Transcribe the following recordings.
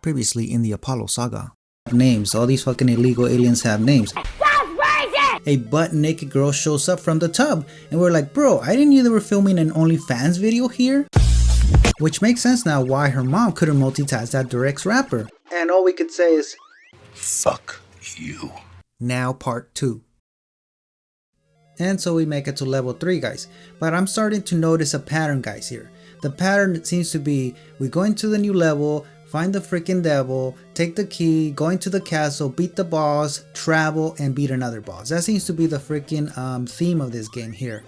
Previously in the Apollo saga. Names. All these fucking illegal aliens have names. A butt-naked girl shows up from the tub, and we're like, bro, I didn't know they were filming an OnlyFans video here? Which makes sense now why her mom couldn't multitask that Durex rapper. And all we could say is, fuck you. Now part 2. And so we make it to level 3, guys. But I'm starting to notice a pattern, guys, here. The pattern seems to be, we go into the new level, find the freaking devil, take the key, go into the castle, beat the boss, travel, and beat another boss. That seems to be the freaking theme of this game here.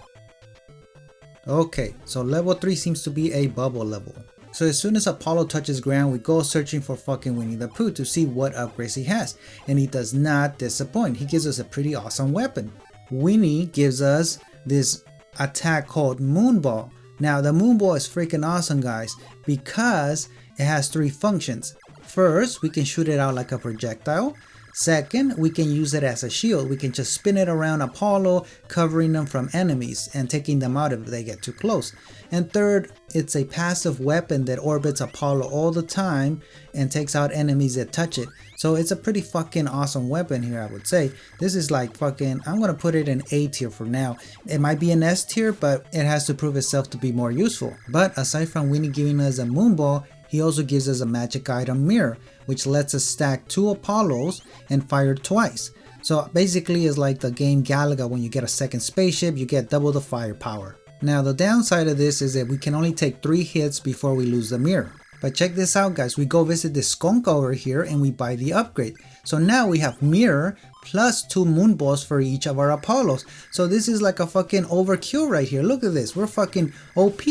Okay, so level 3 seems to be a bubble level. So as soon as Apollo touches ground, we go searching for fucking Winnie the Pooh to see what upgrades he has. And he does not disappoint. He gives us a pretty awesome weapon. Winnie gives us this attack called Moonball. Now the Moonball is freaking awesome, guys, because it has 3 functions. First, we can shoot it out like a projectile. Second, we can use it as a shield. We can just spin it around Apollo, covering them from enemies and taking them out if they get too close. And third, it's a passive weapon that orbits Apollo all the time and takes out enemies that touch it. So it's a pretty fucking awesome weapon here, I would say. This is like fucking, I'm gonna put it in A tier for now. It might be an S tier, but it has to prove itself to be more useful. But aside from Winnie giving us a Moonball, he also gives us a magic item mirror, which lets us stack 2 Apollos and fire twice. So basically it's like the game Galaga. When you get a second spaceship, you get double the firepower. Now the downside of this is that we can only take 3 hits before we lose the mirror. But check this out, guys. We go visit this skunk over here and we buy the upgrade. So now we have mirror plus 2 moonballs for each of our Apollos. So this is like a fucking overkill right here. Look at this. We're fucking OP.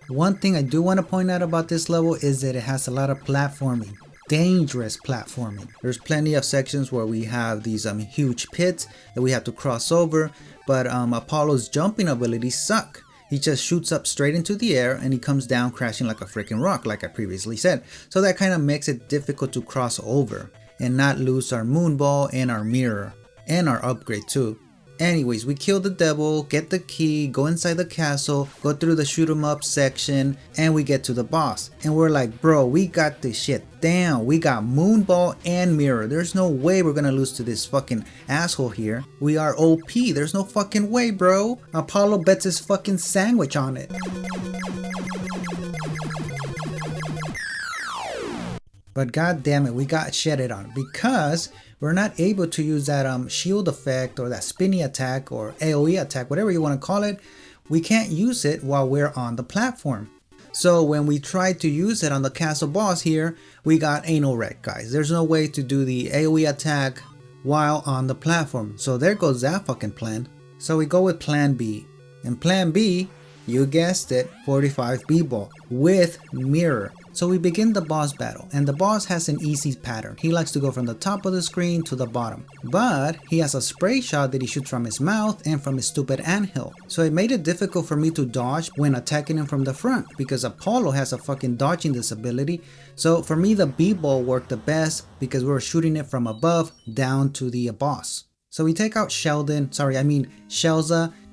One thing I do want to point out about this level is that it has a lot of platforming. Dangerous platforming. There's plenty of sections where we have these huge pits that we have to cross over, but Apollo's jumping abilities suck. He just shoots up straight into the air and he comes down crashing like a freaking rock, like I previously said. So that kind of makes it difficult to cross over and not lose our moonball and our mirror and our upgrade too. Anyways, we kill the devil, get the key, go inside the castle, go through the shoot 'em up section, and we get to the boss. And we're like, bro, we got this shit down. We got Moonball and Mirror. There's no way we're gonna lose to this fucking asshole here. We are OP. There's no fucking way, bro. Apollo bets his fucking sandwich on it. But god damn it, we got shedded on because we're not able to use that shield effect or that spinny attack or AoE attack, whatever you want to call it. We can't use it while we're on the platform. So when we tried to use it on the castle boss here, we got anal wreck, guys. There's no way to do the AoE attack while on the platform. So there goes that fucking plan. So we go with plan B. And plan B, you guessed it, 45 B-ball with mirror. So we begin the boss battle, and the boss has an easy pattern. He likes to go from the top of the screen to the bottom, but he has a spray shot that he shoots from his mouth and from his stupid anthill. So it made it difficult for me to dodge when attacking him from the front, because Apollo has a fucking dodging disability. So for me, the B-ball worked the best because we were shooting it from above down to the boss. So we take out Shelza,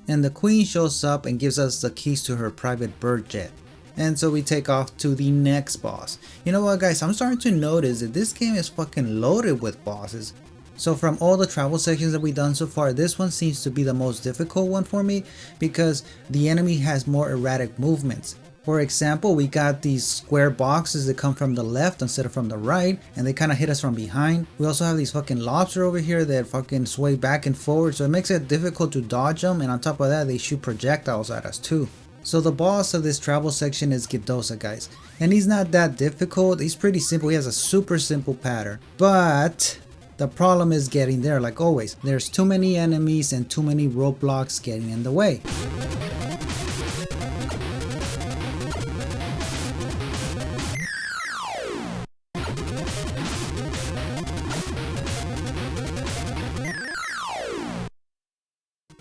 and the queen shows up and gives us the keys to her private bird jet. And so we take off to the next boss. You know what, guys, I'm starting to notice that this game is fucking loaded with bosses. So from all the travel sections that we've done so far, this one seems to be the most difficult one for me because the enemy has more erratic movements. For example, we got these square boxes that come from the left instead of from the right, and they kind of hit us from behind. We also have these fucking lobster over here that fucking sway back and forward, so it makes it difficult to dodge them, and on top of that, they shoot projectiles at us too. So the boss of this travel section is Goruza, guys. And he's not that difficult. He's pretty simple. He has a super simple pattern. But the problem is getting there, like always. There's too many enemies and too many roadblocks getting in the way.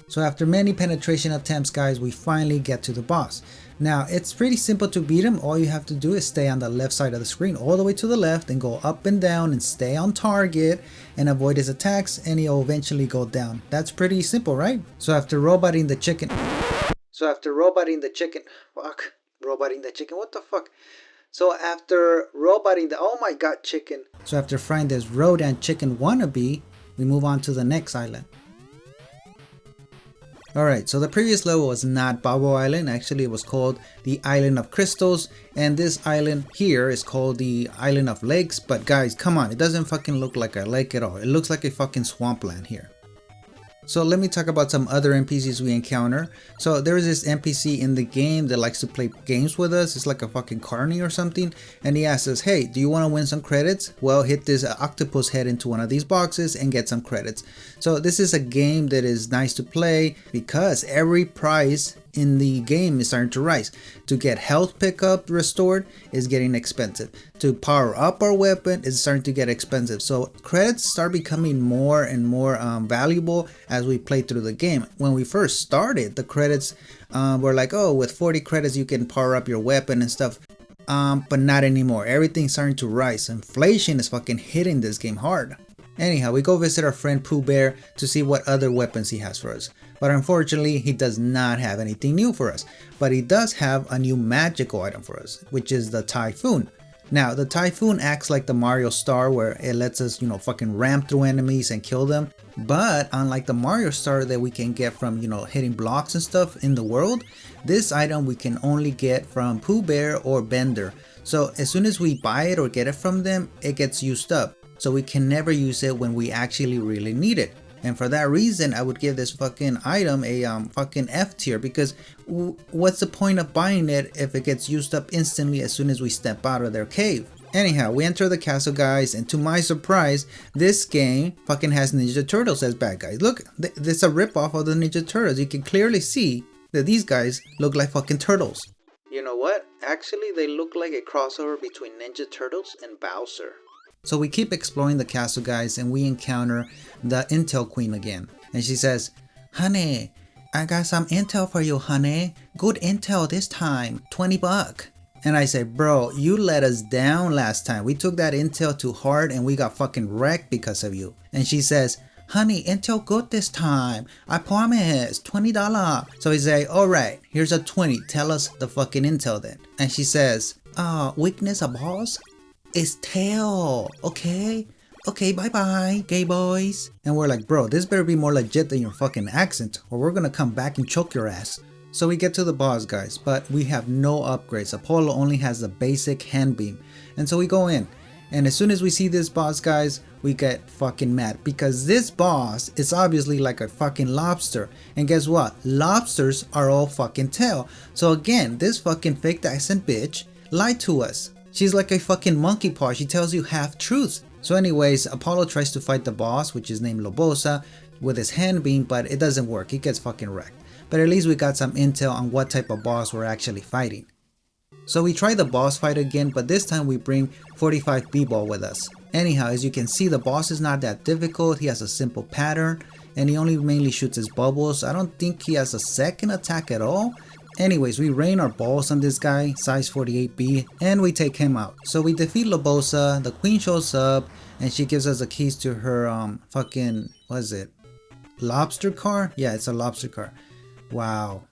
So after many penetration attempts, guys, we finally get to the boss. Now, it's pretty simple to beat him. All you have to do is stay on the left side of the screen, all the way to the left, and go up and down and stay on target and avoid his attacks, and he'll eventually go down. That's pretty simple, right? So after roboting the chicken, what the fuck? So after roboting the, oh my god, chicken. So after frying this rodent chicken wannabe, we move on to the next island. Alright, so the previous level was not Bubble Island, actually it was called the Island of Crystals, and this island here is called the Island of Lakes, but guys, come on, it doesn't fucking look like a lake at all, it looks like a fucking swampland here. So let me talk about some other NPCs we encounter. So there is this NPC in the game that likes to play games with us. It's like a fucking carny or something. And he asks us, hey, do you want to win some credits? Well, hit this octopus head into one of these boxes and get some credits. So this is a game that is nice to play because every prize in the game is starting to rise. To get health pickup restored is getting expensive. To power up our weapon is starting to get expensive. So credits start becoming more and more valuable as we play through the game. When we first started, the credits were like, oh, with 40 credits you can power up your weapon and stuff. But not anymore. Everything's starting to rise. Inflation is fucking hitting this game hard. Anyhow, we go visit our friend Pooh Bear to see what other weapons he has for us. But unfortunately, he does not have anything new for us. But he does have a new magical item for us, which is the Typhoon. Now, the Typhoon acts like the Mario Star where it lets us, you know, fucking ram through enemies and kill them. But unlike the Mario Star that we can get from, you know, hitting blocks and stuff in the world, this item we can only get from Pooh Bear or Bender. So as soon as we buy it or get it from them, it gets used up. So we can never use it when we actually really need it. And for that reason, I would give this fucking item a fucking F tier, because what's the point of buying it if it gets used up instantly as soon as we step out of their cave? Anyhow, we enter the castle, guys, and to my surprise, this game fucking has Ninja Turtles as bad guys. Look, this is a ripoff of the Ninja Turtles. You can clearly see that these guys look like fucking turtles. You know what? Actually, they look like a crossover between Ninja Turtles and Bowser. So we keep exploring the castle, guys, and we encounter the Intel Queen again. And she says, honey, I got some intel for you, honey. Good intel this time, 20 bucks. And I say, bro, you let us down last time. We took that intel too hard and we got fucking wrecked because of you. And she says, honey, intel good this time. I promise, $20. So we say, alright, here's a 20. Tell us the fucking intel then. And she says, weakness of boss? It's tail, okay? Okay, bye-bye, gay boys. And we're like, bro, this better be more legit than your fucking accent, or we're gonna come back and choke your ass. So we get to the boss, guys, but we have no upgrades. Apollo only has the basic hand beam. And so we go in, and as soon as we see this boss, guys, we get fucking mad, because this boss is obviously like a fucking lobster. And guess what? Lobsters are all fucking tail. So again, this fucking fake accent bitch lied to us. She's like a fucking monkey paw. She tells you half truths. So anyways, Apollo tries to fight the boss, which is named Lobosa, with his hand beam, but it doesn't work. He gets fucking wrecked. But at least we got some intel on what type of boss we're actually fighting. So we try the boss fight again, but this time we bring 45 B-Ball with us. Anyhow, as you can see, the boss is not that difficult. He has a simple pattern, and he only mainly shoots his bubbles. I don't think he has a second attack at all. Anyways, we rain our balls on this guy, size 48B, and we take him out. So we defeat Lobosa, the queen shows up, and she gives us the keys to her fucking, what is it? Lobster car? Yeah, it's a lobster car. Wow.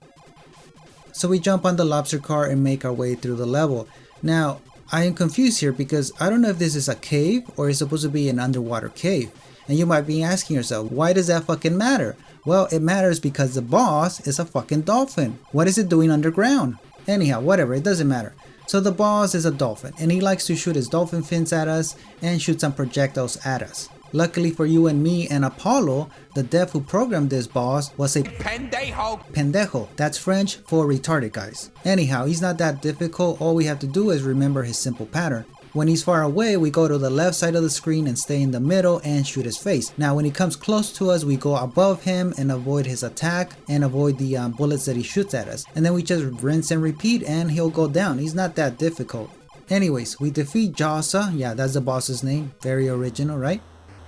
So we jump on the lobster car and make our way through the level. Now, I am confused here because I don't know if this is a cave or it's supposed to be an underwater cave. And you might be asking yourself, why does that fucking matter? Well, it matters because the boss is a fucking dolphin. What is it doing underground? Anyhow, whatever, it doesn't matter. So the boss is a dolphin, and he likes to shoot his dolphin fins at us and shoot some projectiles at us. Luckily for you and me and Apollo, the dev who programmed this boss was a pendejo. Pendejo, that's French for retarded, guys. Anyhow, he's not that difficult. All we have to do is remember his simple pattern. When he's far away, we go to the left side of the screen and stay in the middle and shoot his face. Now when he comes close to us, we go above him and avoid his attack and avoid the bullets that he shoots at us. And then we just rinse and repeat and he'll go down. He's not that difficult. Anyways, we defeat Jasa. Yeah, that's the boss's name. Very original, right?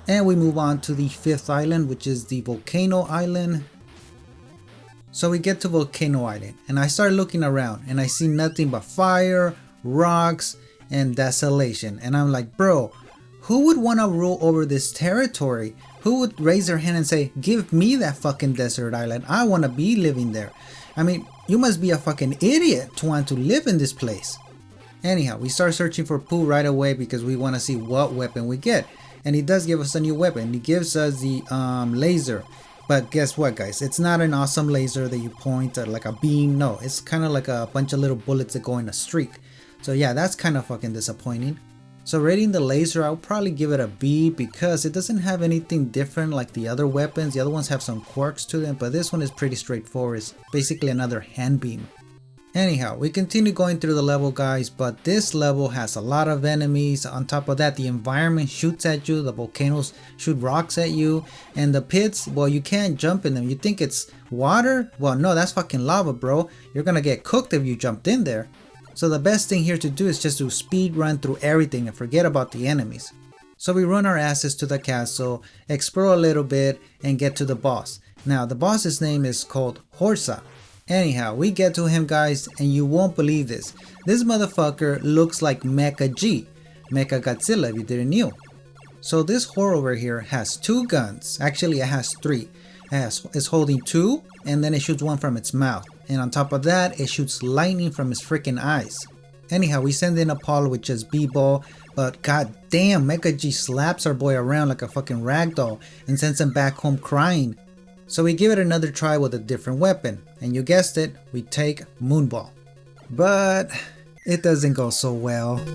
And we move on to the 5th island, which is the Volcano Island. So we get to Volcano Island and I start looking around and I see nothing but fire, rocks, and desolation. And I'm like, bro, who would want to rule over this territory? Who would raise their hand and say, give me that fucking desert island, I want to be living there? I mean, you must be a fucking idiot to want to live in this place. Anyhow, we start searching for Pooh right away because we want to see what weapon we get. And he does give us a new weapon. He gives us the laser. But guess what, guys? It's not an awesome laser that you point at like a beam. No, it's kind of like a bunch of little bullets that go in a streak. So yeah, that's kind of fucking disappointing. So rating the laser, I'll probably give it a B because it doesn't have anything different like the other weapons. The other ones have some quirks to them, but this one is pretty straightforward. It's basically another hand beam. Anyhow, we continue going through the level, guys, but this level has a lot of enemies. On top of that, the environment shoots at you, the volcanoes shoot rocks at you, and the pits, well, you can't jump in them. You think it's water? Well, no, that's fucking lava, bro. You're gonna get cooked if you jumped in there. So the best thing here to do is just to speed run through everything and forget about the enemies. So we run our asses to the castle, explore a little bit, and get to the boss. Now, the boss's name is called Goruza. Anyhow, we get to him, guys, and you won't believe this. This motherfucker looks like Mecha G, Mecha Godzilla if you didn't know. So this whore over here has 2 guns. Actually, it has 3. It's holding 2, and then it shoots one from its mouth. And on top of that, it shoots lightning from its freaking eyes. Anyhow, we send in Apollo with just B-ball, but god damn, Mecha G slaps our boy around like a fucking ragdoll and sends him back home crying. So we give it another try with a different weapon, and you guessed it, we take Moonball. But it doesn't go so well.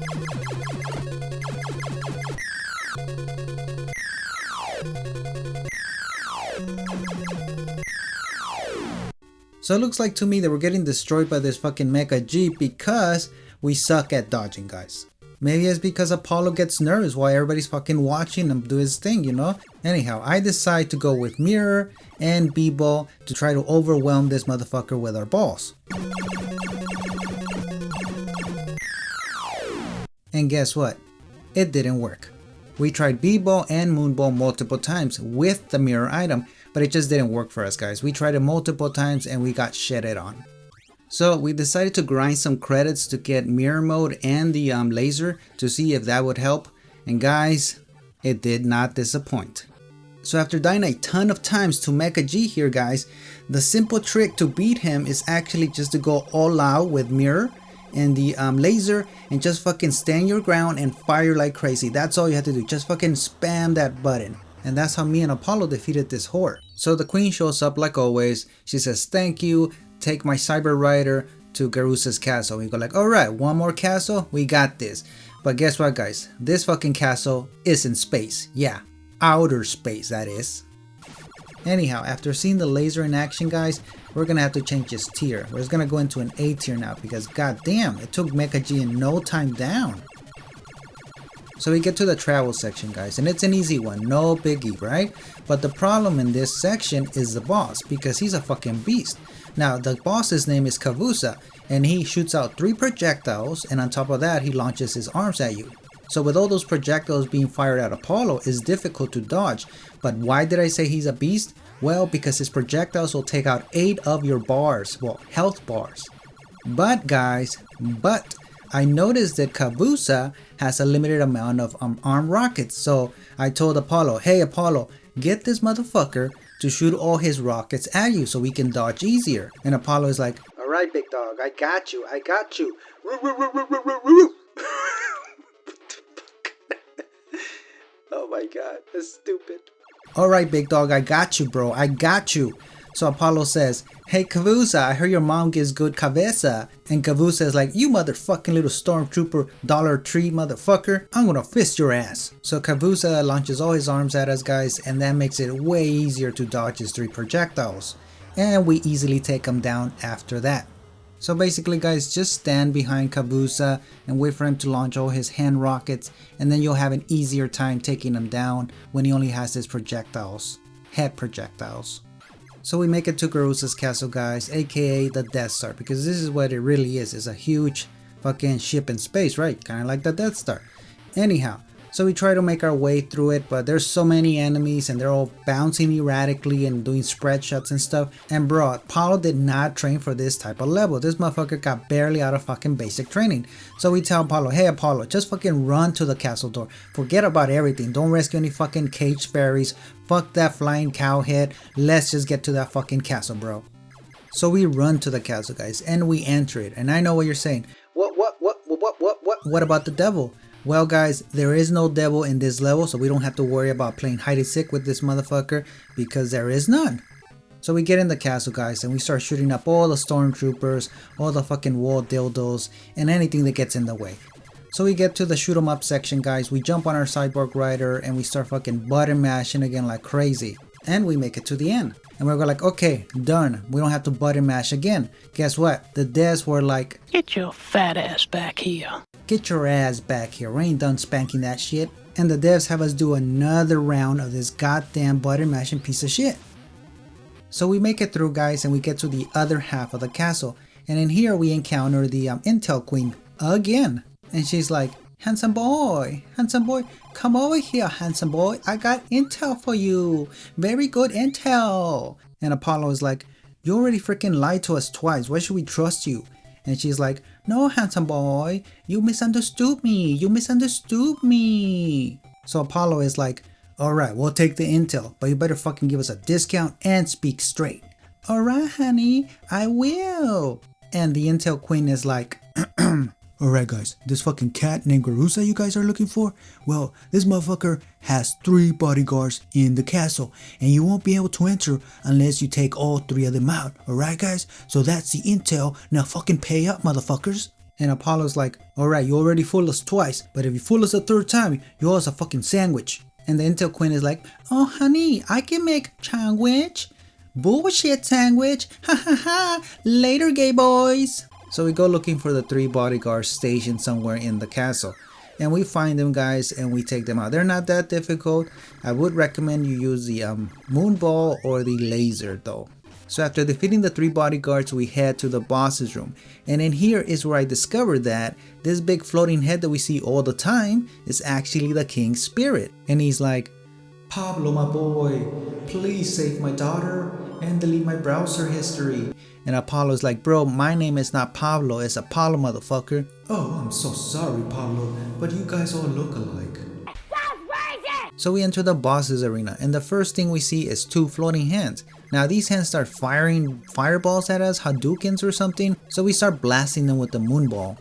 So it looks like to me that we're getting destroyed by this fucking Mecha G because we suck at dodging, guys. Maybe it's because Apollo gets nervous while everybody's fucking watching him do his thing, you know? Anyhow, I decide to go with Mirror and B-Ball to try to overwhelm this motherfucker with our balls. And guess what? It didn't work. We tried B-Ball and Moonball multiple times with the mirror item, but it just didn't work for us, guys. We tried it multiple times and we got shitted on. So we decided to grind some credits to get mirror mode and the laser to see if that would help. And guys, it did not disappoint. So after dying a ton of times to Mecha G here, guys, the simple trick to beat him is actually just to go all out with mirror and the laser and just fucking stand your ground and fire like crazy. That's all you have to do. Just fucking spam that button. And that's how me and Apollo defeated this whore. So the queen shows up like always. She says, thank you. Take my cyber rider to Goruza's castle. We go like, alright, one more castle, we got this. But guess what, guys? This fucking castle is in space. Yeah, outer space, that is. Anyhow, after seeing the laser in action, guys, we're gonna have to change his tier. We're just gonna go into an A tier now because goddamn, it took Mecha G in no time down. So we get to the travel section, guys, and it's an easy one, no biggie, right? But the problem in this section is the boss because he's a fucking beast. Now, the boss's name is Goruza, and he shoots out 3 projectiles, and on top of that, he launches his arms at you. So with all those projectiles being fired at Apollo, it's difficult to dodge. But why did I say he's a beast? Well, because his projectiles will take out 8 of your bars, well, health bars. But guys, I noticed that Goruza has a limited amount of armed rockets. So I told Apollo, hey Apollo, get this motherfucker to shoot all his rockets at you so we can dodge easier. And Apollo is like, alright big dog, I got you. Oh my god, that's stupid. Alright big dog, I got you, bro, I got you. So Apollo says, hey Goruza, I heard your mom gives good cabeza. And Goruza is like, you motherfucking little stormtrooper Dollar Tree motherfucker, I'm gonna fist your ass. So Goruza launches all his arms at us, guys, and that makes it way easier to dodge his 3 projectiles. And we easily take him down after that. So basically, guys, just stand behind Goruza and wait for him to launch all his hand rockets, and then you'll have an easier time taking him down when he only has his projectiles, head projectiles. So we make it to Goruza's castle, guys, aka the Death Star, because this is what it really is. It's a huge fucking ship in space, right? Kind of like the Death Star. Anyhow, so we try to make our way through it, but there's so many enemies and they're all bouncing erratically and doing spread shots and stuff. And bro, Apollo did not train for this type of level. This motherfucker got barely out of fucking basic training. So we tell Apollo, hey Apollo, just fucking run to the castle door. Forget about everything. Don't rescue any fucking caged fairies. Fuck that flying cow head. Let's just get to that fucking castle, bro. So we run to the castle, guys, and we enter it. And I know what you're saying. What What about the devil? Well guys, there is no devil in this level, so we don't have to worry about playing hide and seek with this motherfucker because there is none. So we get in the castle guys and we start shooting up all the stormtroopers, all the fucking wall dildos, and anything that gets in the way. So we get to the shoot 'em up section guys, we jump on our cyborg rider and we start fucking button mashing again like crazy. And we make it to the end. And we're like, okay, done. We don't have to button mash again. Guess what? The devs were like, get your fat ass back here. Get your ass back here. We ain't done spanking that shit. And the devs have us do another round of this goddamn button mashing piece of shit. So we make it through guys and we get to the other half of the castle. And in here we encounter the Intel Queen again. And she's like, handsome boy, come over here, handsome boy. I got intel for you. Very good intel. And Apollo is like, you already freaking lied to us twice. Why should we trust you? And she's like, no, handsome boy, you misunderstood me. You misunderstood me. So Apollo is like, all right, we'll take the intel, but you better fucking give us a discount and speak straight. All right, honey, I will. And the Intel Queen is like, alright guys, this fucking cat named Goruza you guys are looking for? Well, this motherfucker has 3 bodyguards in the castle, and you won't be able to enter unless you take all 3 of them out. Alright guys, so that's the intel, now fucking pay up motherfuckers. And Apollo's like, alright, you already fooled us twice, but if you fool us a 3rd time, you owe us a fucking sandwich. And the Intel Queen is like, oh honey, I can make sandwich. Bullshit sandwich, ha ha ha, later gay boys. So we go looking for the 3 bodyguards stationed somewhere in the castle. And we find them guys and we take them out. They're not that difficult. I would recommend you use the moonball or the laser though. So after defeating the 3 bodyguards, we head to the boss's room. And in here is where I discovered that this big floating head that we see all the time is actually the king's spirit. And he's like, Pablo my boy, please save my daughter and delete my browser history. And Apollo's like, bro, my name is not Pablo, it's Apollo motherfucker. Oh, I'm so sorry Pablo, but you guys all look alike. So we enter the boss's arena and the first thing we see is 2 floating hands. Now these hands start firing fireballs at us, Hadoukens or something, so we start blasting them with the moonball.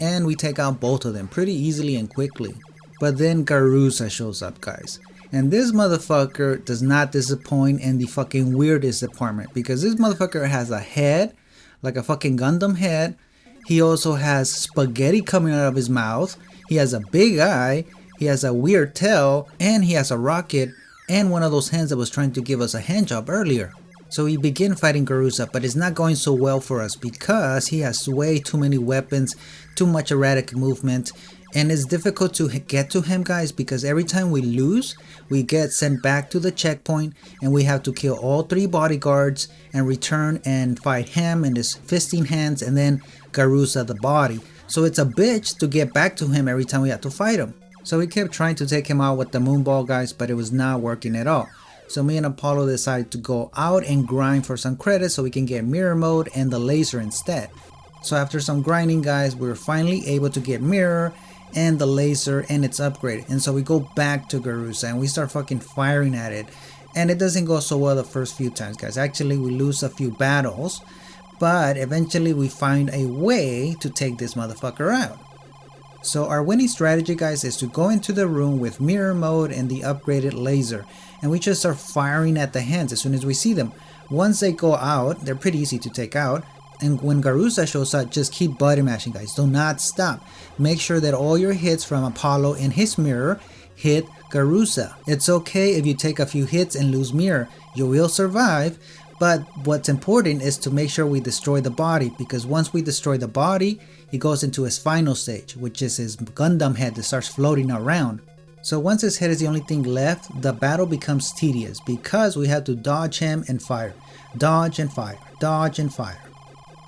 And we take out both of them pretty easily and quickly. But then Goruza shows up guys. And this motherfucker does not disappoint in the fucking weirdest department, because this motherfucker has a head, like a fucking Gundam head. He also has spaghetti coming out of his mouth. He has a big eye. He has a weird tail. And he has a rocket and one of those hands that was trying to give us a hand job earlier. So we begin fighting Goruza, but it's not going so well for us because he has way too many weapons, too much erratic movement. And it's difficult to get to him guys because every time we lose, we get sent back to the checkpoint and we have to kill all 3 bodyguards and return and fight him and his fisting hands and then Goruza the body. So it's a bitch to get back to him every time we have to fight him. So we kept trying to take him out with the moonball guys, but it was not working at all. So me and Apollo decided to go out and grind for some credits so we can get mirror mode and the laser instead. So after some grinding guys, we were finally able to get mirror and the laser and it's upgraded. And so we go back to Goruza and we start fucking firing at it. And it doesn't go so well the first few times guys. Actually we lose a few battles, but eventually we find a way to take this motherfucker out. So our winning strategy guys is to go into the room with mirror mode and the upgraded laser. And we just start firing at the hands as soon as we see them. Once they go out, they're pretty easy to take out. And when Goruza shows up, just keep button mashing guys, do not stop. Make sure that all your hits from Apollo in his mirror hit Goruza. It's okay if you take a few hits and lose mirror, you will survive. But what's important is to make sure we destroy the body, because once we destroy the body, he goes into his final stage, which is his Gundam head that starts floating around. So once his head is the only thing left, the battle becomes tedious because we have to dodge him and fire, dodge and fire, dodge and fire.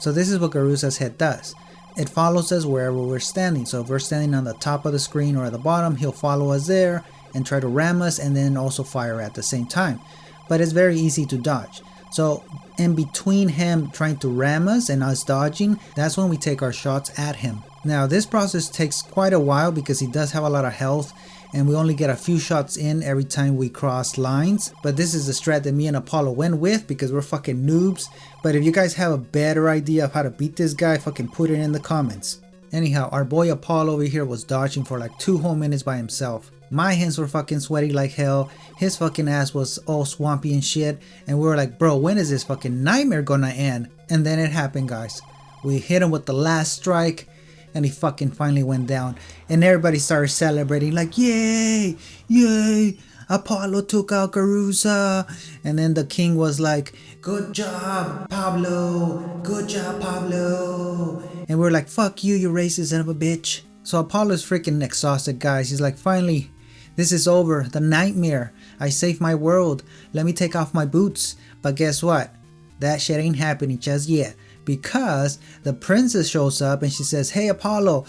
So this is what Goruza's head does. It follows us wherever we're standing. So if we're standing on the top of the screen or at the bottom, he'll follow us there and try to ram us and then also fire at the same time. But it's very easy to dodge. So in between him trying to ram us and us dodging, that's when we take our shots at him. Now this process takes quite a while because he does have a lot of health and we only get a few shots in every time we cross lines. But this is the strat that me and Apollo went with because we're fucking noobs. But if you guys have a better idea of how to beat this guy, fucking put it in the comments. Anyhow, our boy Apollo over here was dodging for like 2 whole minutes by himself. My hands were fucking sweaty like hell. His fucking ass was all swampy and shit. And we were like, bro, when is this fucking nightmare gonna end? And then it happened, guys. We hit him with the last strike and he fucking finally went down. And everybody started celebrating like, yay, yay, Apollo took out Goruza. And then the king was like, good job, Pablo. Good job, Pablo. And we're like, fuck you, you racist son of a bitch. So Apollo's freaking exhausted, guys. He's like, finally, this is over. The nightmare. I saved my world. Let me take off my boots. But guess what? That shit ain't happening just yet. Because the princess shows up and she says, hey, Apollo,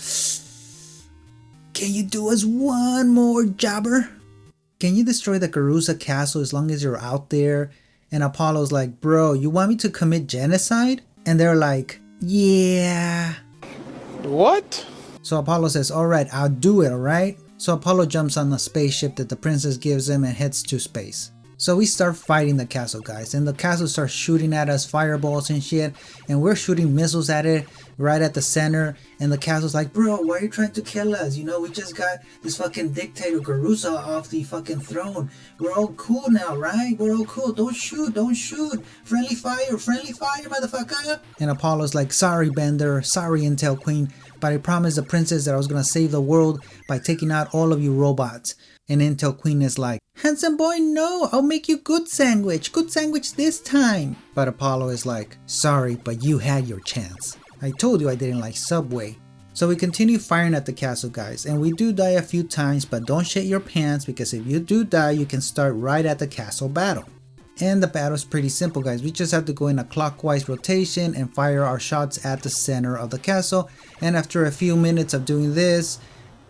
can you do us one more jobber? Can you destroy the Goruza castle as long as you're out there? And Apollo's like, bro, you want me to commit genocide? And they're like, yeah. What? So Apollo says, alright, I'll do it, alright? So Apollo jumps on the spaceship that the princess gives him and heads to space. So we start fighting the castle, guys, and the castle starts shooting at us fireballs and shit, and we're shooting missiles at it right at the center, and the castle's like, bro, why are you trying to kill us? You know, we just got this fucking dictator Goruza off the fucking throne. We're all cool now, right? We're all cool. Don't shoot, don't shoot. Friendly fire, motherfucker. And Apollo's like, sorry, Bender, sorry, Intel Queen, but I promised the princess that I was gonna save the world by taking out all of you robots. And Intel Queen is like, handsome boy, no, I'll make you good sandwich this time. But Apollo is like, sorry, but you had your chance. I told you I didn't like Subway. So we continue firing at the castle, guys, and we do die a few times, but don't shit your pants, because if you do die, you can start right at the castle battle. And the battle is pretty simple, guys. We just have to go in a clockwise rotation and fire our shots at the center of the castle, and after a few minutes of doing this,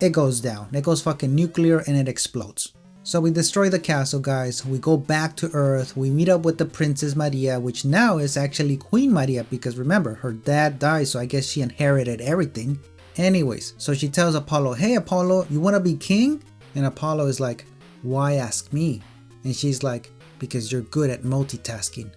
it goes down. It goes fucking nuclear and it explodes. So we destroy the castle, guys. We go back to Earth. We meet up with the Princess Maria, which now is actually Queen Maria, because remember, her dad died, so I guess she inherited everything. Anyways, so she tells Apollo, hey Apollo, you want to be king? And Apollo is like, why ask me? And she's like, because you're good at multitasking.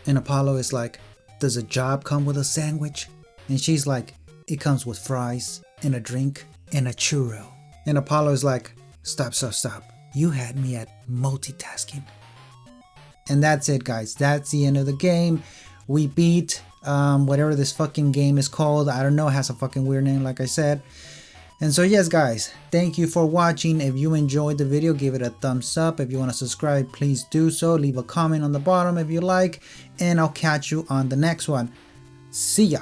And Apollo is like, does a job come with a sandwich? And she's like, it comes with fries and a drink and a churro. And Apollo is like, stop. You had me at multitasking. And that's it, guys. That's the end of the game. We beat whatever this fucking game is called. I don't know, it has a fucking weird name, like I said. And so yes, guys, thank you for watching. If you enjoyed the video, give it a thumbs up. If you want to subscribe, please do so. Leave a comment on the bottom if you like, and I'll catch you on the next one. See ya.